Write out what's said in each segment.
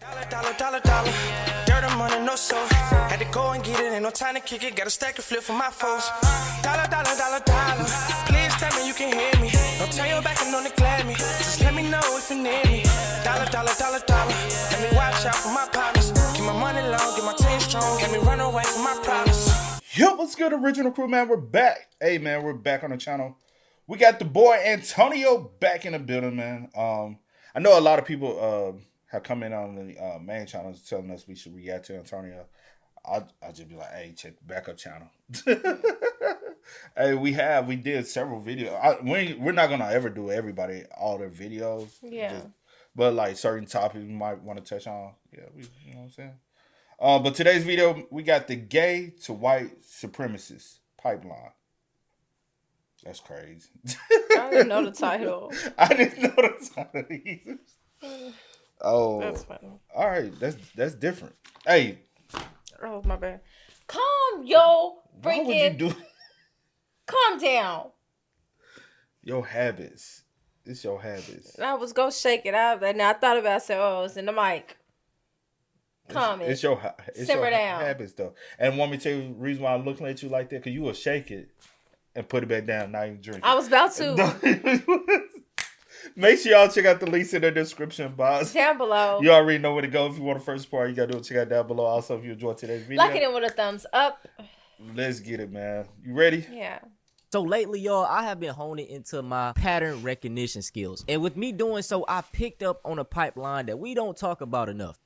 Dollar. Dirt and money, no soul. Had to go and get it, ain't no time to kick it. Got a stack of flip for my foes. Dollar. Please tell me you can hear me. Don't turn your back and don't neglect me. Just let me know if you need me. Dollar. Let me watch out for my partners. Keep my money long, get my team strong. Let me run away from my problems. Yo, what's good, original crew, man? We're back. Hey, man, we're back on the channel. We got the boy Antonio back in the building, man. I know a lot of people have come in on the main channel telling us we should react to Antonio. I'll just be like, hey, check the backup channel. Hey, we did several videos. We're not gonna ever do everybody all their videos. Yeah. But like certain topics we might want to touch on. Yeah, you know what I'm saying? But today's video, we got the gay to white supremacist pipeline. That's crazy. I didn't know the title. I didn't know the title either. Oh, That's funny. All right, that's different. Hey, Oh, my bad. Calm your why would you freaking. do Calm down. your habits? It's your habits. And I was gonna shake it out, and I thought about it. I said, "Oh, it's in the mic." Calm it. It's your Simmer down. habits though. And want me to tell you the reason why I'm looking at you like that? Because you will shake it and put it back down. Now you drink it. I was about to. Make sure y'all check out the links in the description box. Down below. You already know where to go if you want the first part. You gotta do it. Check out down below. Also, if you enjoyed today's video, Like it with a thumbs up. let's get it, man. You ready? Yeah. So lately, y'all, I have been honing into my pattern recognition skills. And with me doing so, I picked up on a pipeline that we don't talk about enough.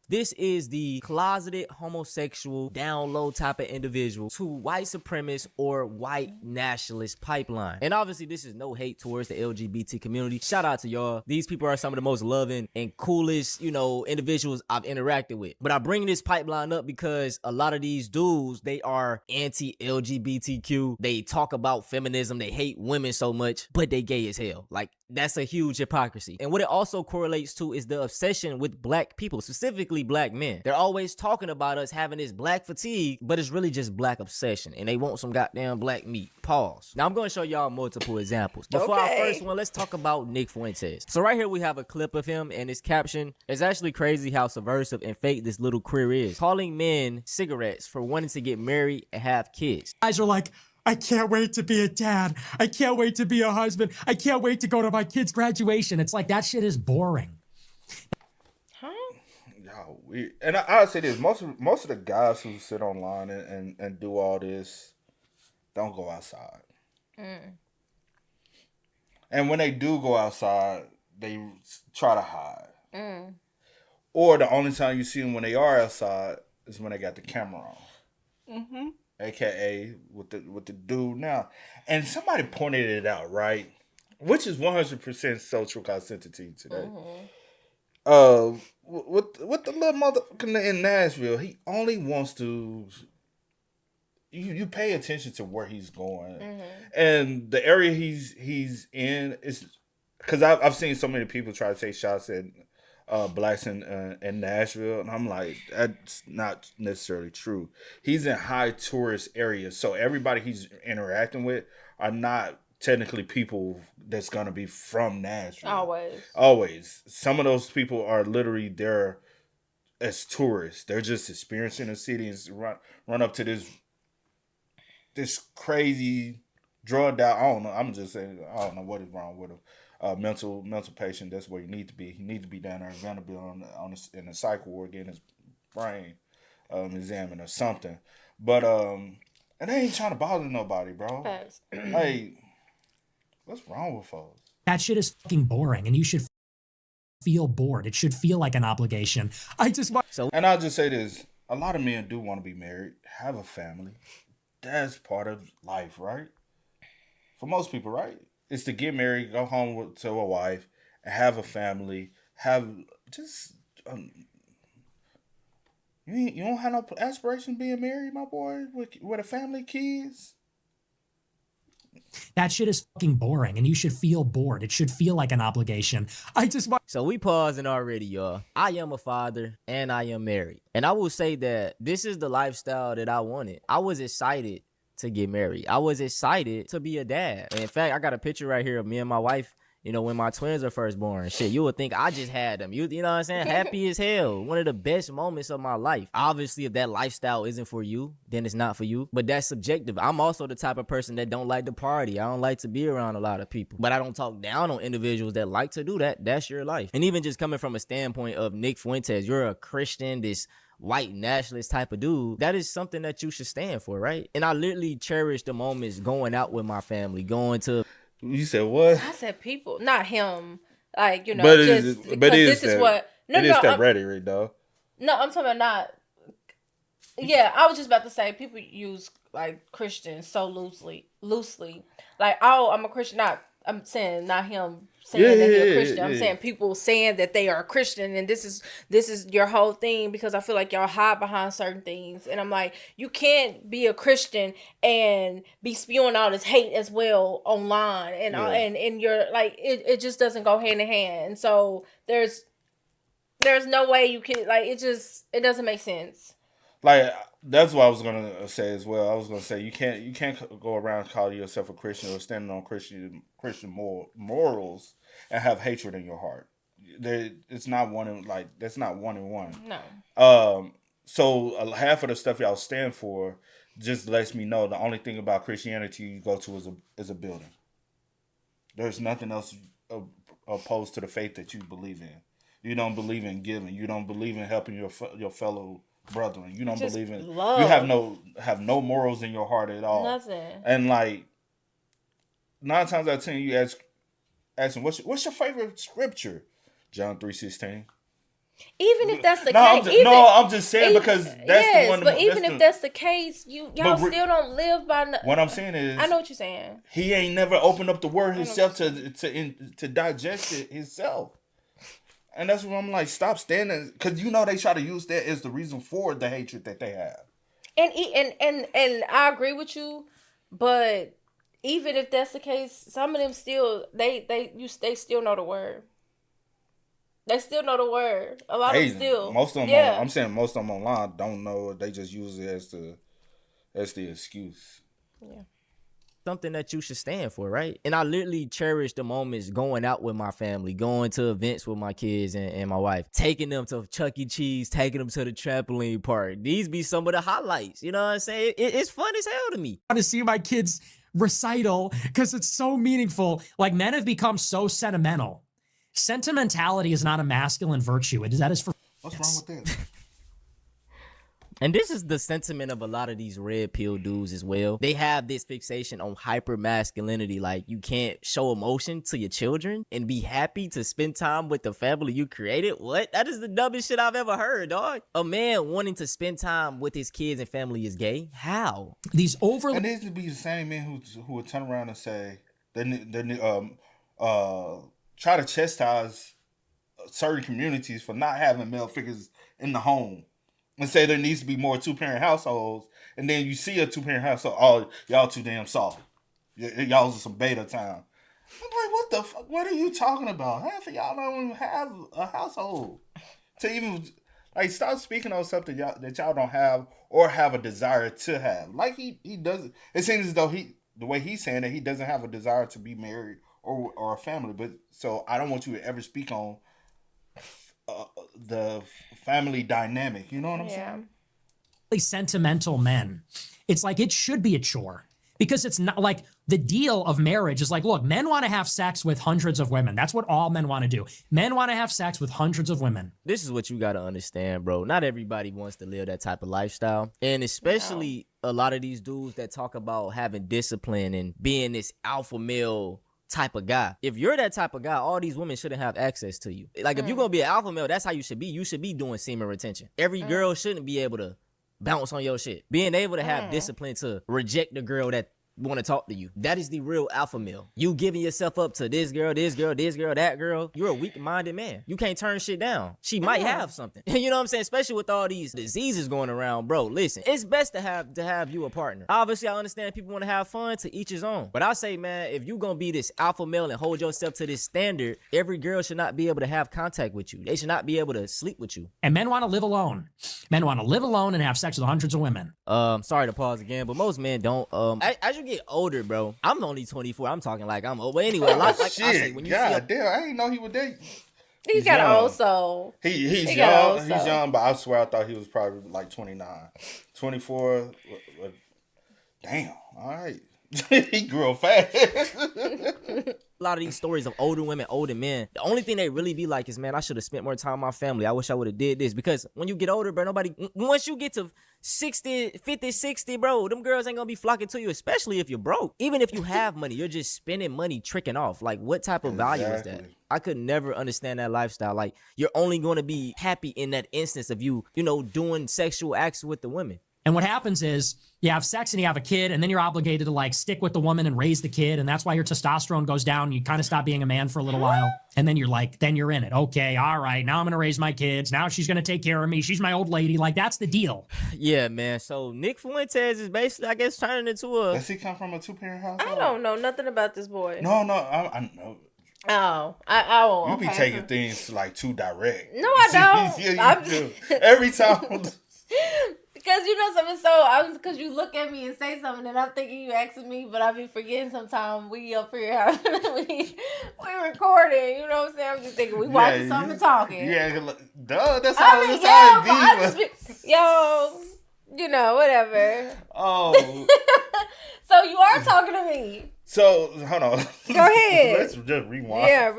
This is the closeted homosexual down low type of individual to white supremacist or white nationalist pipeline. And obviously this is no hate towards the LGBT community. Shout out to y'all. These people are some of the most loving and coolest, individuals I've interacted with. But I bring this pipeline up because a lot of these dudes, they are anti-LGBTQ. They talk about feminism. They hate women so much, but they gay as hell. Like, that's a huge hypocrisy. And what it also correlates to is the obsession with black people, specifically black men. They're always talking about us having this black fatigue, but it's really just black obsession. And they want some goddamn black meat. Pause. Now I'm going to show y'all multiple examples. But for our first one, let's talk about Nick Fuentes. So right here we have a clip of him, and his caption is actually crazy how subversive and fake this little queer is. Calling men cigarettes for wanting to get married and have kids. Guys are like, I can't wait to be a dad. I can't wait to be a husband. I can't wait to go to my kid's graduation. It's like, that shit is boring. Huh? Yo, and I'll say this: most of the guys who sit online and do all this don't go outside. And when they do go outside, they try to hide. Or the only time you see them when they are outside is when they got the camera on. AKA with the dude now. And somebody pointed it out, right? Which is 100% social consistency today. With the little motherfucker in Nashville, he only wants to. You pay attention to where he's going, and the area he's in is because I've seen so many people try to take shots at blacks in Nashville, and I'm like, that's not necessarily true. He's in high tourist areas, so everybody he's interacting with are not technically people that's gonna be from Nashville. Always. Some of those people are literally there as tourists. They're just experiencing the city and run up to this crazy drugged out. I don't know. I'm just saying. I don't know what is wrong with him. Mental patient. That's where you need to be. He needs to be down there in Vanderbilt in the psych ward getting his brain examined or something. But and they ain't trying to bother nobody, bro. Hey, what's wrong with folks? That shit is fucking boring, and you should feel bored. It should feel like an obligation. And I'll just say this: a lot of men do want to be married, have a family. That's part of life, right? For most people, right? It's to get married, go home to a wife, and have a family. Have just you don't have no aspiration being married, my boy, with a family, kids. That shit is fucking boring, and you should feel bored. It should feel like an obligation. So we pausing already, y'all. I am a father, and I am married. And I will say that this is the lifestyle that I wanted. I was excited to get married. I was excited to be a dad. And in fact, I got a picture right here of me and my wife You know, when my twins are first born, shit, you would think I just had them. You know what I'm saying? Happy as hell. One of the best moments of my life. Obviously, if that lifestyle isn't for you, then it's not for you. But that's subjective. I'm also the type of person that don't like to party. I don't like to be around a lot of people. But I don't talk down on individuals that like to do that. That's your life. And even just coming from a standpoint of Nick Fuentes, you're a Christian, this white nationalist type of dude, that is something that you should stand for, right? And I literally cherish the moments going out with my family, going to... You said what? I said people, not him. Like, you know, But just but because is this is that, what... No, it no, is that rhetoric, though. No, I'm talking about not... Yeah, I was just about to say, people use, like, Christians so loosely. Like, oh, I'm a Christian. I'm saying not him saying that he's a Christian. I'm saying people saying that they are a Christian and this is your whole thing, because I feel like y'all hide behind certain things. And I'm like, you can't be a Christian and be spewing all this hate as well online and you're like, it just doesn't go hand in hand. And so there's no way you can, like, it doesn't make sense. Like, that's what I was gonna say as well. I was gonna say you can't go around calling yourself a Christian or standing on Christian morals and have hatred in your heart. It's not one in, like, that's not one in one. No. So half of the stuff y'all stand for just lets me know the only thing about Christianity you go to is a building. There's nothing else opposed to the faith that you believe in. You don't believe in giving. You don't believe in helping your fellow brethren. You don't believe in love. You have no morals in your heart at all. Nothing. And like 9 times out of 10, you ask them, what's your favorite scripture? John 3:16. Even if that's the case, I'm just saying because that's the one. But even if that's the case, y'all still don't live by. What I'm saying is, I know what you're saying. He ain't never opened up the word himself to digest it himself. And that's what I'm like, stop standing, because you know they try to use that as the reason for the hatred that they have. And I agree with you, but even if that's the case, some of them still they still know the word. They still know the word. A lot of them still. Most of them, I'm saying most of them online don't know. They just use it as the excuse. Yeah. Something that you should stand for, right? And I literally cherish the moments going out with my family, going to events with my kids and my wife, taking them to Chuck E. Cheese, taking them to the trampoline park. These be some of the highlights. You know what I'm saying? It's fun as hell to me. I want to see my kids' recital because it's so meaningful. Like, men have become so sentimental. Sentimentality is not a masculine virtue. That is for... What's wrong with that? And this is the sentiment of a lot of these red pill dudes as well. They have this fixation on hyper masculinity. Like, you can't show emotion to your children and be happy to spend time with the family you created. What? That is the dumbest shit I've ever heard, dog. A man wanting to spend time with his kids and family is gay? How? And these would be the same men who would turn around and say, try to chastise certain communities for not having male figures in the home. And say there needs to be more 2-parent households, and then you see a 2-parent household, oh, y'all too damn soft. Y'all's some beta time. I'm like, what the fuck? What are you talking about? Half of y'all don't even have a household to even, like, stop speaking on something that y'all don't have or have a desire to have. Like, he doesn't. It seems as though the way he's saying that, he doesn't have a desire to be married or a family. But so I don't want you to ever speak on the family dynamic, you know what I'm saying? Sentimental men. It's like, it should be a chore, because it's not like the deal of marriage is like, look, men want to have sex with hundreds of women. That's what all men want to do. Men want to have sex with hundreds of women. This is what you got to understand, bro. Not everybody wants to live that type of lifestyle. And especially a lot of these dudes that talk about having discipline and being this alpha male type of guy. If you're that type of guy, all these women shouldn't have access to you. Like, if you're gonna be an alpha male, that's how you should be. You should be doing semen retention. Every girl shouldn't be able to bounce on your shit. Being able to have discipline to reject the girl that want to talk to you. That is the real alpha male. You giving yourself up to this girl, that girl. You're a weak-minded man. You can't turn shit down. She might have something. You know what I'm saying? Especially with all these diseases going around, bro. Listen, it's best to have you a partner. Obviously, I understand people want to have fun, to each his own. But I say, man, if you gonna be this alpha male and hold yourself to this standard, every girl should not be able to have contact with you. They should not be able to sleep with you. And men want to live alone. Men want to live alone and have sex with hundreds of women. Sorry to pause again, but most men don't. As you get older, bro, I'm only 24. I'm talking like I'm old. But anyway, like I say, when you God damn, I didn't know he would date. He's got an old soul. He's He got an old young. He's soul. young, but I swear I thought he was probably like 29. 24. Damn. All right. He grew up fast. a lot of these stories of older women, older men, the only thing they really be like is, man, I should have spent more time with my family. I wish I would have did this. Because when you get older, bro, once you get to 60, 50, 60, bro, them girls ain't gonna be flocking to you, especially if you're broke. Even if you have money, you're just spending money tricking off. Like, what type of value is that? Exactly. I could never understand that lifestyle. Like, you're only gonna be happy in that instance of you doing sexual acts with the women. And what happens is you have sex and you have a kid, and then you're obligated to like stick with the woman and raise the kid. And that's why your testosterone goes down. You kind of stop being a man for a little while. And then you're in it. Okay, all right, now I'm going to raise my kids. Now she's going to take care of me. She's my old lady. Like, that's the deal. Yeah, man. So Nick Fuentes is basically, I guess, turning into a... Does he come from a 2-parent household? I don't know nothing about this boy. No, I know. Oh, I won't. You be taking things like too direct. No, I don't. Yeah, you do. Every time. Because you know something, because you look at me and say something, and I'm thinking you asking me, but I be forgetting sometimes we up here, we recording, you know what I'm saying? I'm just thinking we watching something and talking. Yeah, duh, that's how it be. Whatever. Oh. So you are talking to me. So, hold on. Go ahead. Let's just rewind. Yeah,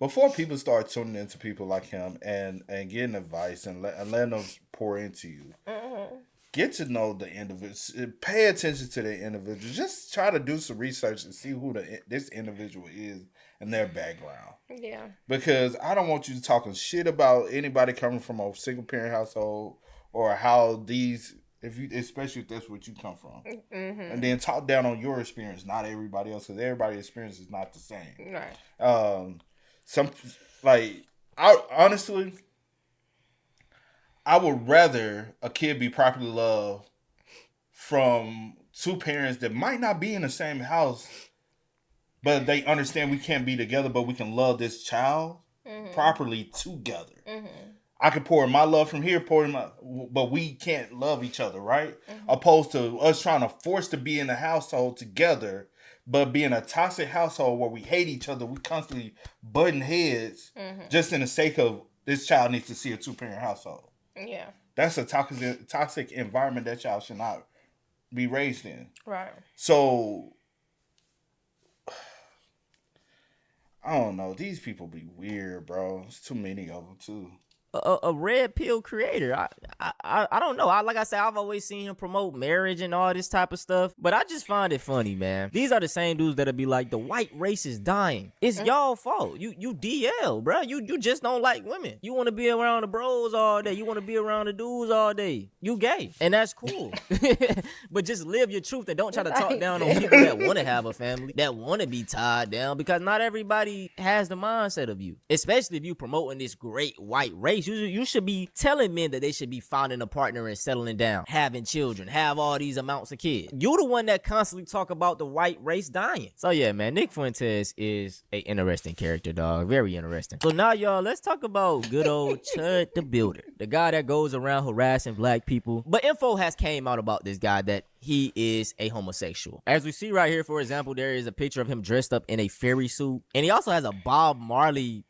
Before people start tuning into people like him and getting advice and letting them pour into you, get to know the individual. Pay attention to the individual. Just try to do some research and see who this individual is and their background. Yeah. Because I don't want you talking shit about anybody coming from a single parent household or how these, especially if that's what you come from, and then talk down on your experience, not everybody else, because everybody's experience is not the same. Right. Honestly, I would rather a kid be properly loved from two parents that might not be in the same house, but they understand we can't be together, but we can love this child properly together. I can pour my love from here, but we can't love each other, right? Opposed to us trying to force to be in a household together, but being a toxic household where we hate each other, we constantly butting heads just in the sake of this child needs to see a 2-parent household. Yeah. That's a toxic environment that child should not be raised in. Right. So, I don't know. These people be weird, bro. There's too many of them, too. A red pill creator. I don't know. Like I said, I've always seen him promote marriage and all this type of stuff, but I just find it funny, man. These are the same dudes that'll be like, the white race is dying. It's y'all fault. You DL, bro. You just don't like women. You want to be around the bros all day. You want to be around the dudes all day. You gay, and that's cool. But just live your truth and don't try to talk down on people that want to have a family, that want to be tied down, because not everybody has the mindset of you, especially if you promoting this great white race. You should be telling men that they should be finding a partner and settling down, having children, have all these amounts of kids. You're the one that constantly talk about the white race dying. So yeah, man, Nick Fuentes is an interesting character, dog. Very interesting. So now, y'all, let's talk about good old Chud the Builder, the guy that goes around harassing black people. But info has came out about this guy that he is a homosexual. As we see right here, for example, there is a picture of him dressed up in a fairy suit, and he also has a Bob Marley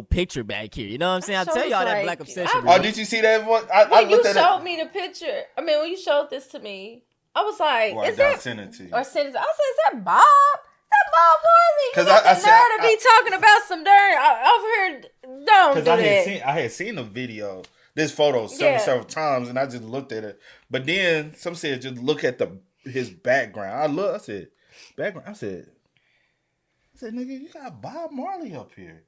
picture back here. You know what I'm saying? I tell y'all that black obsession. Oh, did you see that one? When you showed me the picture, when you showed this to me, I was like, is that send it to you? Or send it. I said, is that Bob? Is that Bob Marley? Because I nerve to be talking about some dirt over here. Don't do that. I had seen the video, this photo several times, and I just looked at it. But then some said just look at his background. I said, background. I said, nigga, you got Bob Marley up here.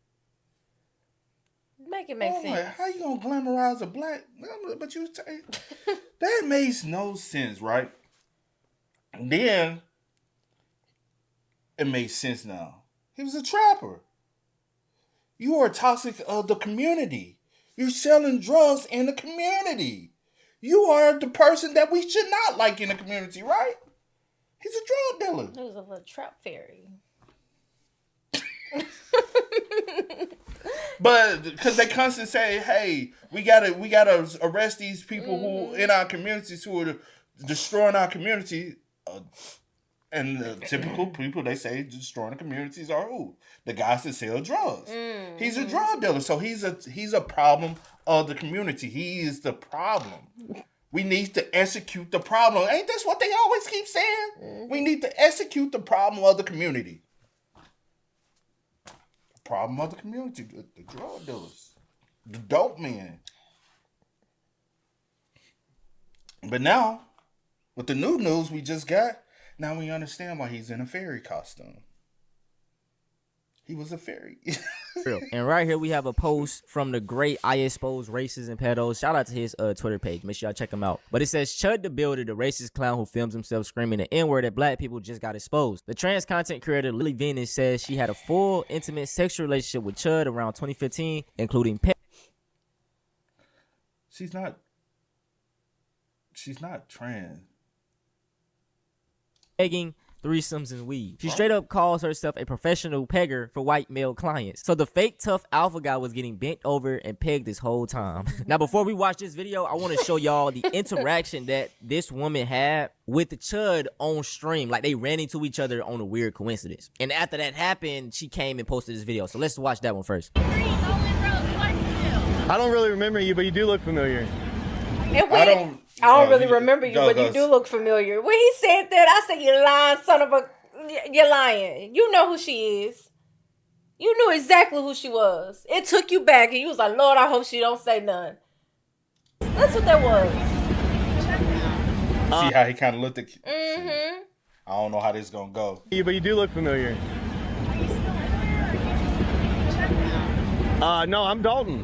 Make it make sense. Like, how you gonna glamorize a black? But that makes no sense, right? And then it makes sense now. He was a trapper. You are toxic of the community. You're selling drugs in the community. You are the person that we should not like in the community, right? He's a drug dealer. He was a little trap fairy. But because they constantly say, "Hey, we gotta arrest these people who in our communities who are destroying our community." And the typical people they say destroying the communities are who? The guys that sell drugs. He's a drug dealer, so he's a problem of the community. He is the problem. We need to execute the problem. Ain't this what they always keep saying? We need to execute the problem of the community. The problem of the community, the drug dealers, the dope men. But now, with the new news we just got, now we understand why he's in a fairy costume. He was a fairy. And right here we have a post from the great I Expose Racists and Pedos. Shout out to his Twitter page. Make sure y'all check him out. But it says, Chud the Builder, the racist clown who films himself screaming the N-word at black people, just got exposed. The trans content creator Lily Venus says she had a full, intimate sexual relationship with Chud around 2015, including She's not trans. pegging, threesomes, and weed. She straight up calls herself a professional pegger for white male clients. So the fake tough alpha guy was getting bent over and pegged this whole time. Now, before we watch this video, I want to show y'all the interaction that this woman had with the Chud on stream. Like, they ran into each other on a weird coincidence. And after that happened, she came and posted this video. So let's watch that one first. I don't really remember you, but you do look familiar. I don't really remember you, but you do look familiar. When he said that, I said, "You lying son of a, you're lying. You know who she is. You knew exactly who she was. It took you back, and you was like, Lord, I hope she don't say none." That's what that was. See how he kind of looked at. I don't know how this is gonna go. But you do look familiar. No, I'm Dalton.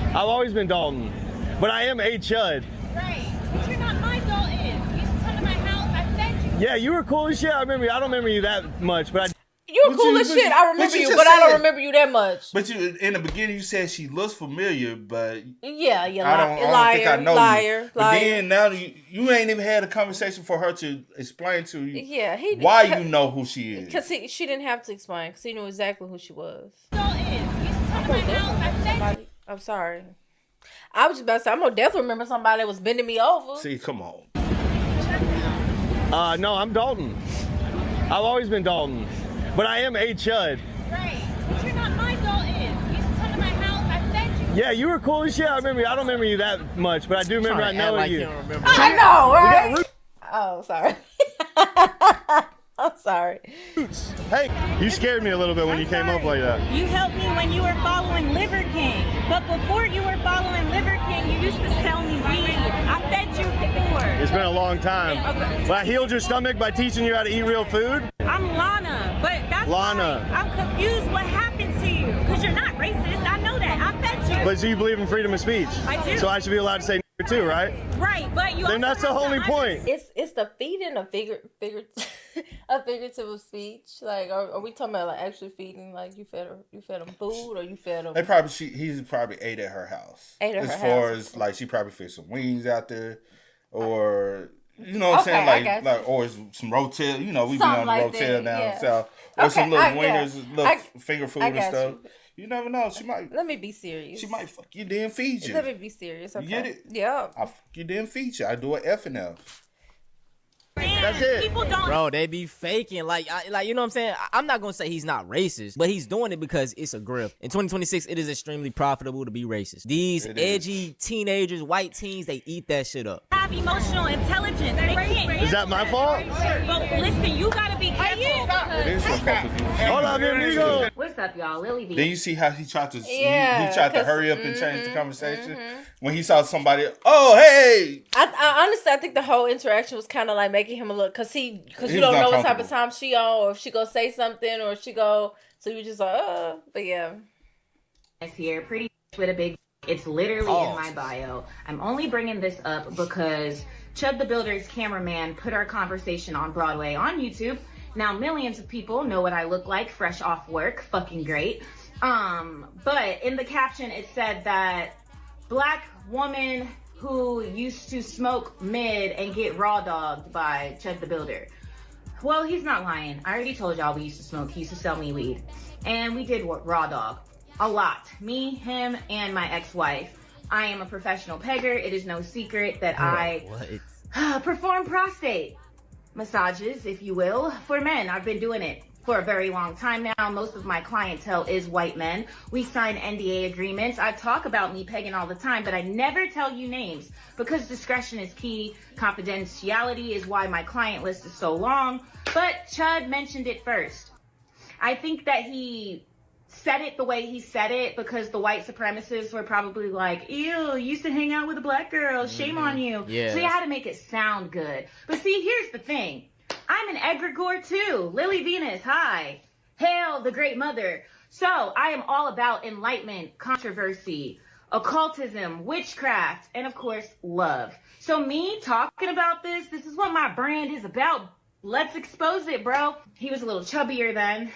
I've always been Dalton, but I am a Chud. Right, but you're not my Dalton. You used to come to my house. I fed you. Yeah, you were cool as shit. I remember you. I don't remember you that much, but You're cool as shit. I remember you, but I don't remember you that much. But you, in the beginning, you said she looks familiar, but yeah, you I don't think I know liar. you. But then now you ain't even had a conversation for her to explain to you. Yeah, why you know who she is. Because she didn't have to explain. Because he knew exactly who she was. Dalton, you used to come to my house. I fed you. I'm sorry. I was just about to say, I'm gonna definitely remember somebody that was bending me over. See, come on. No, I'm Dalton. I've always been Dalton, but I am a Chud. Right, but you're not my Dalton. You used to come to my house. I fed you. Yeah, you were cool as shit. I remember you. I don't remember you that much, but I do remember I know you. I know, right? Oh, sorry. I'm sorry. Hey, you scared me a little bit when you came up like that. You helped me when you were following Liver King. But before you were following Liver King, you used to sell me weed. I fed you before. It's been a long time. Okay. But I healed your stomach by teaching you how to eat real food. I'm Lana, but that's Lana. fine. I'm confused what happened to you. Because you're not racist. I know that. I fed you. But so you believe in freedom of speech? I do. So I should be allowed to say too, right? Right, but you Then also that's the have to only point. It's the feeding of figurative of speech. Like, are we talking about like actually feeding? Like you fed them food, or you fed them? He probably ate at her house. As far as like she probably fed some wings out there, or you know what I'm saying, like or some rotel. You know, we be on the like rotel that, down south, or some little wieners, little finger food and stuff. You never know. She might. Let me be serious. She might fuck you, then feed you. Let me be serious. Okay. You get it? Yeah. I fuck you, then feed you. I do an F and F. That's it. People don't. Bro, they be faking. Like you know what I'm saying? I'm not going to say he's not racist, but he's doing it because it's a grift. In 2026, it is extremely profitable to be racist. These edgy teenagers, white teens, they eat that shit up. Have emotional intelligence. They can't. Is that my fault? But listen, you gotta be careful. It is your fault. Hold on, here we go. What's up, y'all? Lily V. Then you see how he tried to he Yeah, tried to hurry up and change the conversation when he saw somebody. Oh, hey! I honestly, I think the whole interaction was kind of like making him a look, because you was don't know what type uncomfortable. of time she on, or if she gonna say something, or if she go. So you just like, but yeah. Here, pretty with a big. It's literally in my bio. I'm only bringing this up because Chud the Builder's cameraman put our conversation on Broadway on YouTube. Now millions of people know what I look like fresh off work. Fucking great. But in the caption it said that black woman who used to smoke mid and get raw dogged by Chud the Builder. Well, he's not lying. I already told y'all we used to smoke. He used to sell me weed. And we did raw dog. a lot. Me, him, and my ex-wife. I am a professional pegger. It is no secret that I perform prostate massages, if you will, for men. I've been doing it for a very long time now. Most of my clientele is white men. We sign NDA agreements. I talk about me pegging all the time, but I never tell you names because discretion is key. Confidentiality is why my client list is so long. But Chud mentioned it first. I think that he said it the way he said it because the white supremacists were probably like, ew, you used to hang out with a black girl, shame on you. Yeah. So you had to make it sound good. But see, here's the thing. I'm an egregore too. Lily Venus, hi. Hail the great mother. So I am all about enlightenment, controversy, occultism, witchcraft, and of course, love. So me talking about this is what my brand is about. Let's expose it, bro. He was a little chubbier then.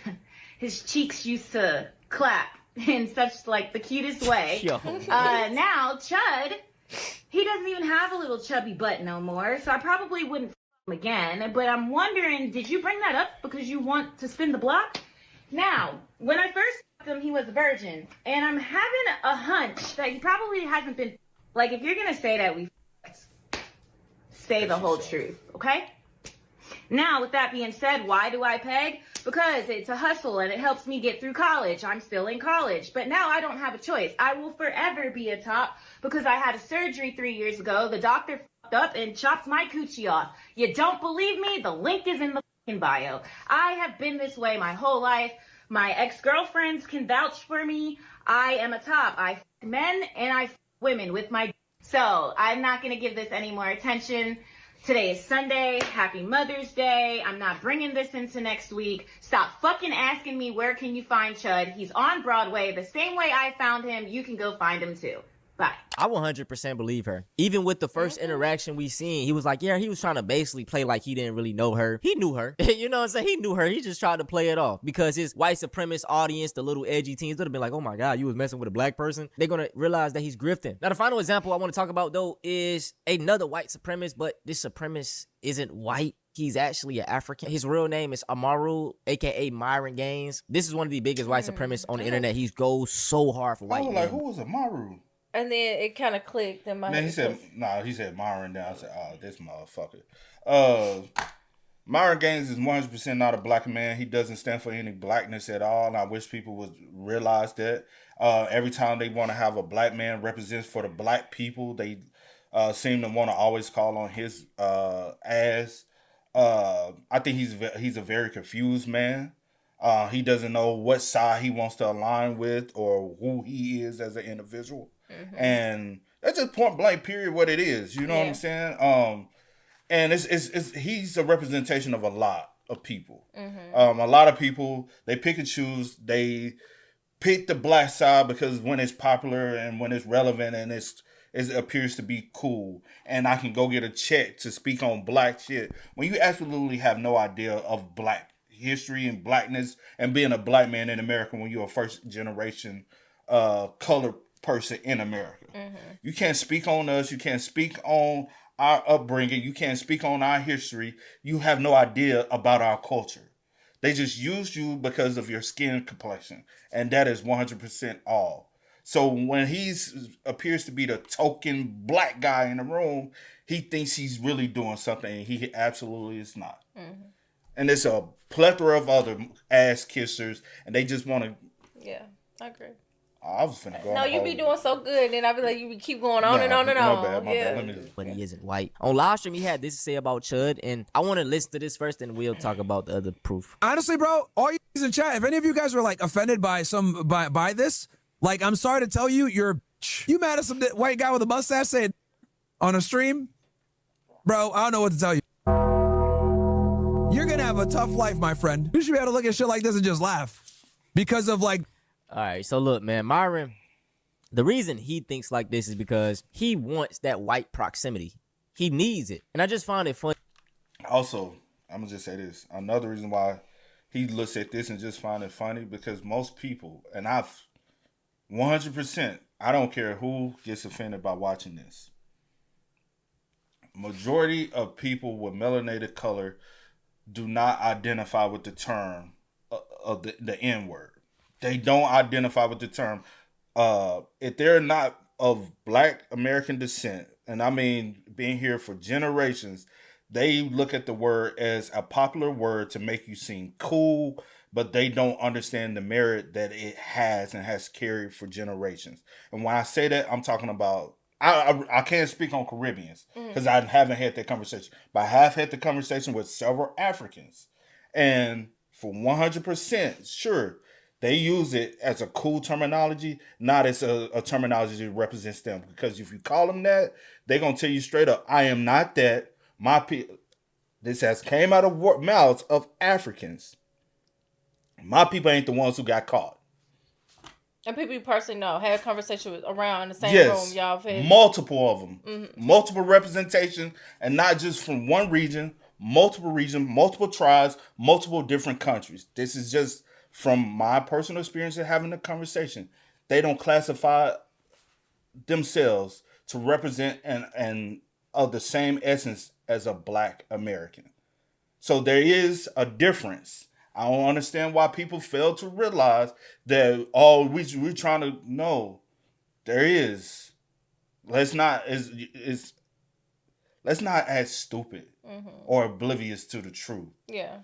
His cheeks used to clap in such like the cutest way. Now Chud, he doesn't even have a little chubby butt no more. So I probably wouldn't him again. But I'm wondering, did you bring that up because you want to spin the block? Now, when I first met him, he was a virgin. And I'm having a hunch that he probably hasn't been, like, if you're going to say that we say the whole truth, okay? Now, with that being said, why do I peg? Because it's a hustle and it helps me get through college. I'm still in college. But now I don't have a choice. I will forever be a top because I had a surgery 3 years ago. The doctor fucked up and chopped my coochie off. You don't believe me? The link is in the fucking bio. I have been this way my whole life. My ex-girlfriends can vouch for me. I am a top. I f men and I f women with my... So I'm not going to give this any more attention. Today is Sunday. Happy Mother's Day. I'm not bringing this into next week. Stop fucking asking me where can you find Chud. He's on Broadway. The same way I found him, you can go find him too. Bye. I 100% believe her. Even with the first interaction we seen, he was like, yeah, he was trying to basically play like he didn't really know her. He knew her. You know what I'm saying? He knew her. He just tried to play it off because his white supremacist audience, the little edgy teens, would have been like, oh my God, you was messing with a black person. They're going to realize that he's grifting. Now, the final example I want to talk about, though, is another white supremacist, but this supremacist isn't white. He's actually an African. His real name is Amaru, aka Myron Gaines. This is one of the biggest white supremacists on the internet. He goes so hard for white men. Like, who was Amaru? And then it kind of clicked in my head. He said Myron down. I said, oh, this motherfucker. Myron Gaines is 100% not a black man. He doesn't stand for any blackness at all. And I wish people would realize that. Every time they want to have a black man represent for the black people, they seem to want to always call on his ass. I think he's a very confused man. He doesn't know what side he wants to align with or who he is as an individual. And that's just point blank period what it is. You know what I'm saying? And it's he's a representation of a lot of people. A lot of people, they pick and choose. They pick the black side because when it's popular and when it's relevant and it appears to be cool, and I can go get a check to speak on black shit when you absolutely have no idea of black history and blackness and being a black man in America when you're a first generation colored person in America. You can't speak on us. You can't speak on our upbringing. You can't speak on our history. You have no idea about our culture. They just used you because of your skin complexion, and that is 100% all. So when he appears to be the token black guy in the room, he thinks he's really doing something, and he absolutely is not. And there's a plethora of other ass kissers, and they just want to. Yeah, I agree. I was finna go. No, you be doing so good, and I be like, you keep going on and on and on. My bad. But he isn't white. On live stream, he had this to say about Chud, and I want to listen to this first, and we'll talk about the other proof. Honestly, bro, all you guys in chat, if any of you guys were like offended by by this, like, I'm sorry to tell you, you mad at some white guy with a mustache saying on a stream, bro, I don't know what to tell you. You're gonna have a tough life, my friend. You should be able to look at shit like this and just laugh because of like. All right, so look, man, Myron, the reason he thinks like this is because he wants that white proximity. He needs it. And I just find it funny. Also, I'm going to just say this. Another reason why he looks at this and just find it funny, because most people, and I've 100%, I don't care who gets offended by watching this. Majority of people with melanated color do not identify with the term of the N-word. They don't identify with the term. If they're not of Black American descent, and I mean being here for generations, they look at the word as a popular word to make you seem cool, but they don't understand the merit that it has and has carried for generations. And when I say that, I'm talking about, I can't speak on Caribbeans because I haven't had that conversation, but I have had the conversation with several Africans. And for 100%, sure, they use it as a cool terminology, not as a terminology that represents them. Because if you call them that, they're going to tell you straight up, I am not that. My people, this has came out of mouths of Africans. My people ain't the ones who got caught. And people you personally know had a conversation with around in the same Yes, room. Y'all had multiple of them, multiple representation, and not just from one region, multiple tribes, multiple different countries. This is just from my personal experience of having a conversation. They don't classify themselves to represent and of the same essence as a Black American. So there is a difference. I don't understand why people fail to realize that we're trying to know. There is. Let's not act stupid or oblivious to the truth. Yeah.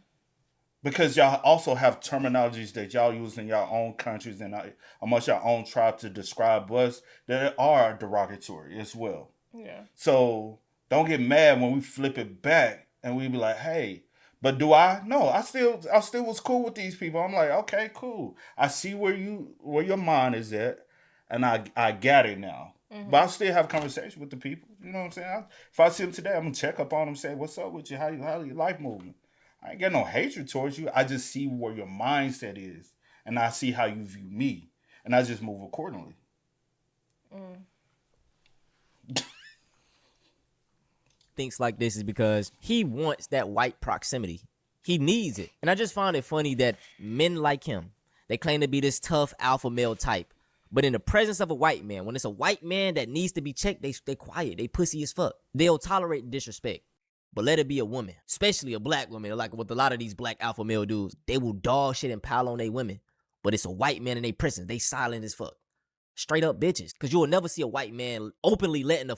Because y'all also have terminologies that y'all use in your own countries and amongst your own tribe to describe us that are derogatory as well. Yeah. So don't get mad when we flip it back and we be like, hey, but do I? No, I still was cool with these people. I'm like, okay, cool. I see where your mind is at, and I got it now. But I still have conversation with the people. You know what I'm saying? If I see them today, I'm gonna check up on them, say, what's up with you? How your life moving? I ain't got no hatred towards you. I just see where your mindset is, and I see how you view me, and I just move accordingly. Thinks like this is because he wants that white proximity. He needs it. And I just find it funny that men like him, they claim to be this tough alpha male type. But in the presence of a white man, when it's a white man that needs to be checked, they quiet. They pussy as fuck. They'll tolerate disrespect. But let it be a woman, especially a Black woman, like with a lot of these Black alpha male dudes. They will dog shit and pile on their women. But it's a white man in their presence. They silent as fuck. Straight up bitches. Because you will never see a white man openly letting a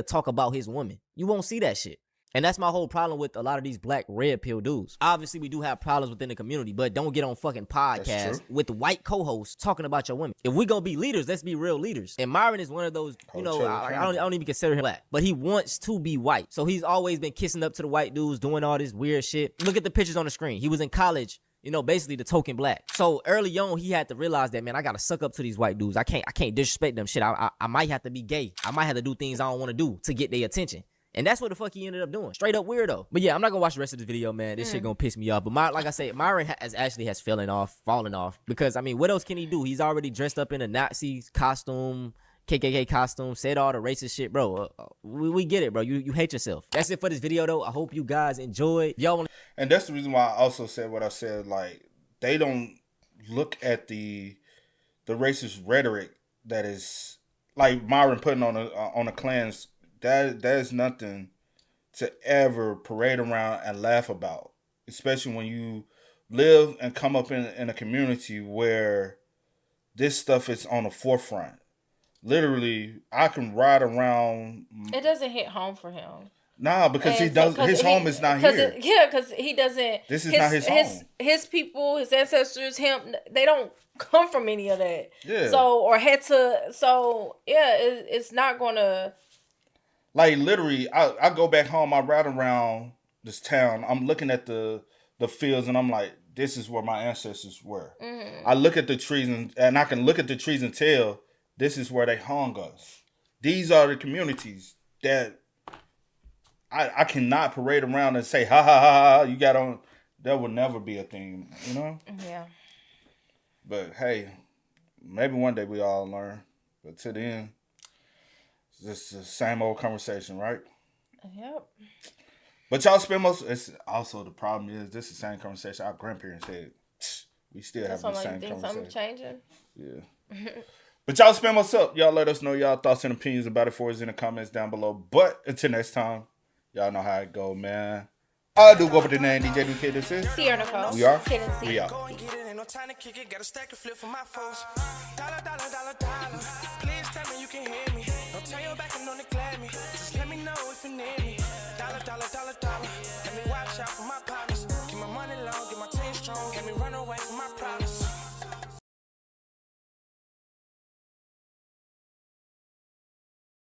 talk about his woman. You won't see that shit. And that's my whole problem with a lot of these Black red pill dudes. Obviously, we do have problems within the community, but don't get on fucking podcasts with white co-hosts talking about your women. If we gonna be leaders, let's be real leaders. And Myron is one of those, I don't even consider him Black, but he wants to be white. So he's always been kissing up to the white dudes, doing all this weird shit. Look at the pictures on the screen. He was in college, basically the token Black. So early on, he had to realize that, man, I gotta suck up to these white dudes. I can't disrespect them. Shit, I might have to be gay. I might have to do things I don't want to do to get their attention. And that's what the fuck he ended up doing. Straight up weirdo. But yeah, I'm not gonna watch the rest of this video, man. This shit gonna piss me off. But like I said, Myron has fallen off. Because, I mean, what else can he do? He's already dressed up in a Nazi costume, KKK costume, said all the racist shit, bro. We get it, bro. You hate yourself. That's it for this video, though. I hope you guys enjoyed. And that's the reason why I also said what I said. Like, they don't look at the racist rhetoric that is, like Myron putting on a Klan's. That is nothing to ever parade around and laugh about, especially when you live and come up in a community where this stuff is on the forefront. Literally, I can ride around. It doesn't hit home for him. Nah, because his home is not here. Because he doesn't. This is not his home. His people, his ancestors, they don't come from any of that. Yeah. It's not gonna. Like, literally, I go back home, I ride around this town, I'm looking at the fields, and I'm like, this is where my ancestors were. I look at the trees, and I can look at the trees and tell, this is where they hung us. These are the communities that I cannot parade around and say, ha, ha, ha, you got on. That would never be a thing, Yeah. But, hey, maybe one day we all learn. But to then, it's the same old conversation, right? Yep. But y'all spend it's also the problem is this is the same conversation our grandparents had. We still have the same conversation. Something changing? Yeah. But y'all spend what's up. Y'all let us know y'all thoughts and opinions about it for us in the comments down below. But until next time, y'all know how it go, man. I do go by the name DJ Do Kid. This is Sierra Nicole. We are. Kid and C. We are. Go and get it, ain't no time to kick it. Got a stack of flip for my foes.